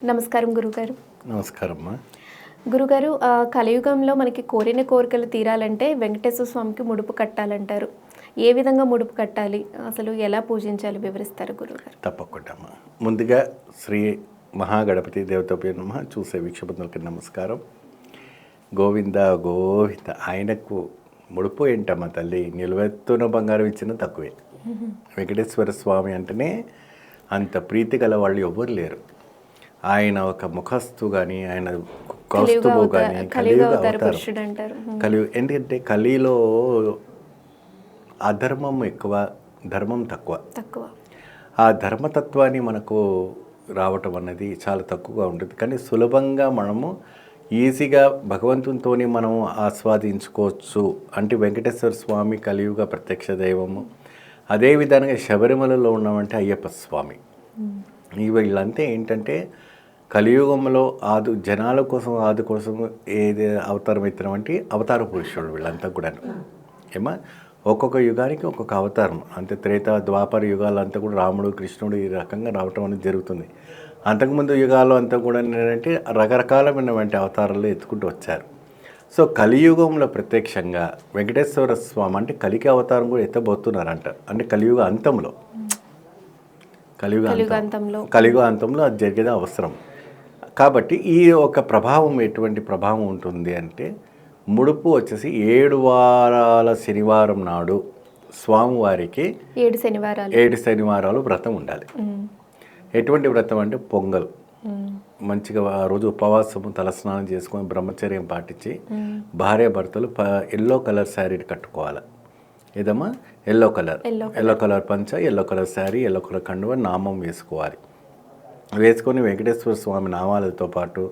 నమస్కారం గురుగారు. నమస్కారమ్మా. గురుగారు, కలియుగంలో మనకి కోరిన కోరికలు తీరాలంటే వెంకటేశ్వర స్వామికి ముడుపు కట్టాలంటారు. ఏ విధంగా ముడుపు కట్టాలి, అసలు ఎలా పూజించాలి వివరిస్తారు గురుగారు? తప్పకుండా అమ్మా. ముందుగా శ్రీ మహాగణపతి దేవతపై నమః. చూసే వీక్షకులకు నమస్కారం. గోవింద గోవింద. ఆయనకు ముడుపు ఏంటమ్మా తల్లి, నిలువెత్తున బంగారం ఇచ్చినా తక్కువే. వెంకటేశ్వర స్వామి అంటేనే అంత ప్రీతి గల వాళ్ళు ఎవ్వరు లేరు. ఆయన ఒక ముఖస్థు కానీ, ఆయన కౌస్తుభు కానీ, కలియుగ అవతారం. ఎందుకంటే కలిలో అధర్మం ఎక్కువ, ధర్మం తక్కువ. ఆ ధర్మతత్వాన్ని మనకు రావటం అన్నది చాలా తక్కువగా ఉంటుంది. కానీ సులభంగా మనము ఈజీగా భగవంతునితో మనం ఆస్వాదించుకోవచ్చు. అంటే వెంకటేశ్వర స్వామి కలియుగ ప్రత్యక్ష దైవము. అదేవిధంగా శబరిమలలో ఉన్నామంటే అయ్యప్ప స్వామి. వీళ్ళంతా ఏంటంటే కలియుగంలో జనాల కోసం కోసం ఏది అవతారం ఎత్తినామంటే అవతార పురుషుడు వీళ్ళంతా కూడా. ఏమా ఒక్కొక్క యుగానికి ఒక్కొక్క అవతారం. అంతే త్రేత ద్వాపర యుగాలంతా కూడా రాముడు కృష్ణుడు ఈ రకంగా రావటం అనేది జరుగుతుంది. అంతకుముందు యుగాలు అంతా కూడా ఏంటంటే రకరకాలమైనటువంటి అవతారాలు ఎత్తుకుంటూ వచ్చారు. సో కలియుగంలో ప్రత్యక్షంగా వెంకటేశ్వర స్వామి అంటే కలికి అవతారం కూడా ఎత్తబోతున్నారంట. అంటే కలియుగ అంతంలో అది జరిగేది అవసరం. కాబట్టి ఈ ఒక ప్రభావం ఎటువంటి ప్రభావం ఉంటుంది అంటే, ముడుపు వచ్చేసి 7 వారాల శనివారం నాడు స్వామివారికి 7 శనివారాలు వ్రతం ఉండాలి. ఎటువంటి వ్రతం అంటే పొంగల్. మంచిగా ఆ రోజు ఉపవాసము తలస్నానం చేసుకొని బ్రహ్మచర్యం పాటించి భార్య భర్తలు ఎల్లో కలర్ శారీ కట్టుకోవాలి. ఏదమ్మా ఎల్లో కలర్ పంచ, yellow colour sari, yellow colour కండువ, నామం వేసుకొని వెంకటేశ్వర స్వామి నామాలతో పాటు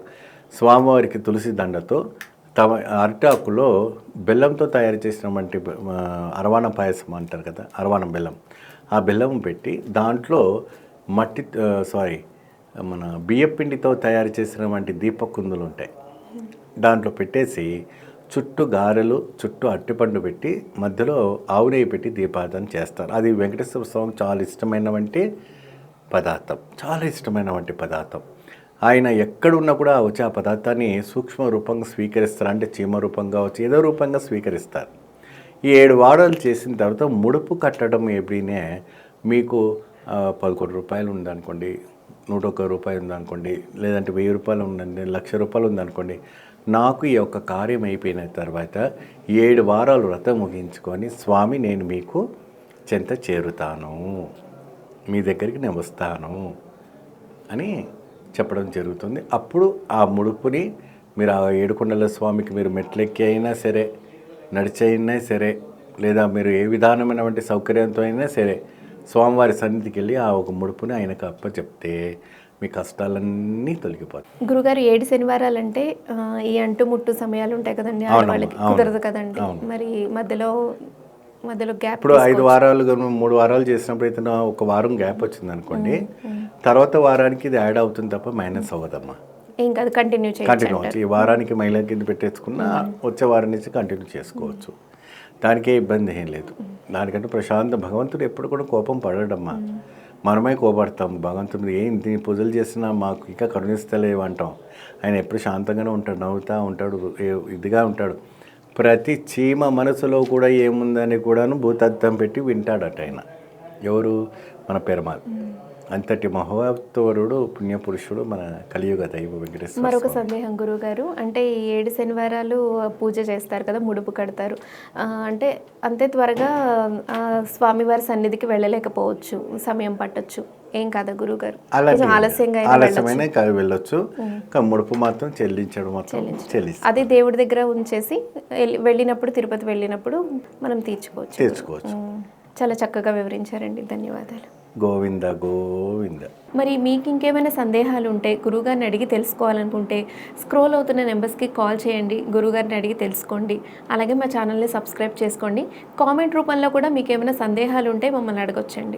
స్వామివారికి తులసి దండతో తమ అరిటాకులో బెల్లంతో తయారు చేసినటువంటి అరవాణం పాయసం అంటారు కదా, అరవాణం బెల్లం. ఆ బెల్లం పెట్టి దాంట్లో మన బియ్యపిండితో తయారు చేసినటువంటి దీపకుందులు ఉంటాయి. దాంట్లో పెట్టేసి చుట్టూ గారెలు, చుట్టూ అట్టిపండు పెట్టి మధ్యలో ఆవు నెయ్యి పెట్టి దీపారాధన చేస్తారు. అది వెంకటేశ్వర స్వామి చాలా ఇష్టమైనటువంటి పదార్థం. ఆయన ఎక్కడున్నా కూడా వచ్చి ఆ పదార్థాన్ని సూక్ష్మ రూపంగా స్వీకరిస్తారు. అంటే చీమ రూపంగా వచ్చి ఏదో రూపంగా స్వీకరిస్తారు. ఈ 7 వారాలు చేసిన తర్వాత ముడుపు కట్టడం ఎప్పుడైనా మీకు 11 రూపాయలు ఉందనుకోండి, 101 రూపాయలు ఉందనుకోండి, లేదంటే 1000 రూపాయలు ఉందండి, 1,00,000 రూపాయలు ఉందనుకోండి. నాకు ఈ యొక్క కార్యం అయిపోయిన తర్వాత 7 వారాలు వ్రతం ముగించుకొని స్వామి నేను మీకు చెంత చేరుతాను, మీ దగ్గరికి నేను వస్తాను అని చెప్పడం జరుగుతుంది. అప్పుడు ఆ ముడుపుని మీరు ఆ ఏడుకొండల స్వామికి మీరు మెట్లెక్కి అయినా సరే, నడిచైనా సరే, లేదా మీరు ఏ విధానమైనటువంటి సౌకర్యంతో అయినా సరే స్వామివారి సన్నిధికి వెళ్ళి ఆ ఒక ముడుపుని ఆయనకు అప్పచెప్తే మీ కష్టాలన్నీ తొలగిపోతాయి. గురుగారు, 7 శనివారాలు అంటే ఈ అంటుముట్టు సమయాలు ఉంటాయి కదండి, ఆడవాళ్ళకి కుదరదు కదండి. మరి మధ్యలో గ్యాప్, ఇప్పుడు 5 వారాలు 3 వారాలు చేసినప్పుడు అయితే ఒక వారం గ్యాప్ వచ్చింది అనుకోండి, తర్వాత వారానికి ఇది యాడ్ అవుతుంది తప్ప మైనస్ అవ్వదమ్మా. ఇంకా కంటిన్యూ ఈ వారానికి మహిళ కింద పెట్టేసుకున్నా వచ్చే వారం నుంచి కంటిన్యూ చేసుకోవచ్చు. దానికే ఇబ్బంది ఏం లేదు. దానికంటే భగవంతుడు ఎప్పుడు కూడా కోపం పడడమ్మా. మనమే కోపడతాం భగవంతుడు. ఏంటి పూజలు చేసినా మాకు ఇంకా కరుణిస్తలేవు అంటాం. ఆయన ఎప్పుడు శాంతంగానే ఉంటాడు, నవ్వుతూ ఉంటాడు, ఇదిగా ఉంటాడు. ప్రతి చీమ మనసులో కూడా ఏముందని కూడాను భూతద్దం పెట్టి వింటాడట ఆయన. ఎవరు? మన పెరుమాళ్. అంతటి మహోత్తరుడు, పుణ్యపురుషుడు మన కలియుగ దైవ వెంకటేశ్వర. మరొక సందేహం గురుగారు, అంటే ఈ 7 శనివారాలు పూజ చేస్తారు కదా, ముడుపు కడతారు అంటే అంతే త్వరగా స్వామివారి సన్నిధికి వెళ్ళలేకపోవచ్చు, సమయం పట్టొచ్చు, ఏం కాదా గురుగారు? ఆలస్యమైన వెళ్ళొచ్చు. ముడుపు మాత్రం చెల్లించడం అది దేవుడి దగ్గర ఉంచేసి వెళ్ళినప్పుడు, తిరుపతి వెళ్ళినప్పుడు మనం తీర్చుకోవచ్చు. చాలా చక్కగా వివరించారండి, ధన్యవాదాలు. గోవింద గోవింద. మరి మీకు ఇంకేమైనా సందేహాలు ఉంటే, గురువుగారిని అడిగి తెలుసుకోవాలనుకుంటే స్క్రోల్ అవుతున్న నెంబర్స్కి కాల్ చేయండి, గురువుగారిని అడిగి తెలుసుకోండి. అలాగే మా ఛానల్ని సబ్స్క్రైబ్ చేసుకోండి. కామెంట్ రూపంలో కూడా మీకు ఏమైనా సందేహాలు ఉంటే మమ్మల్ని అడగొచ్చండి.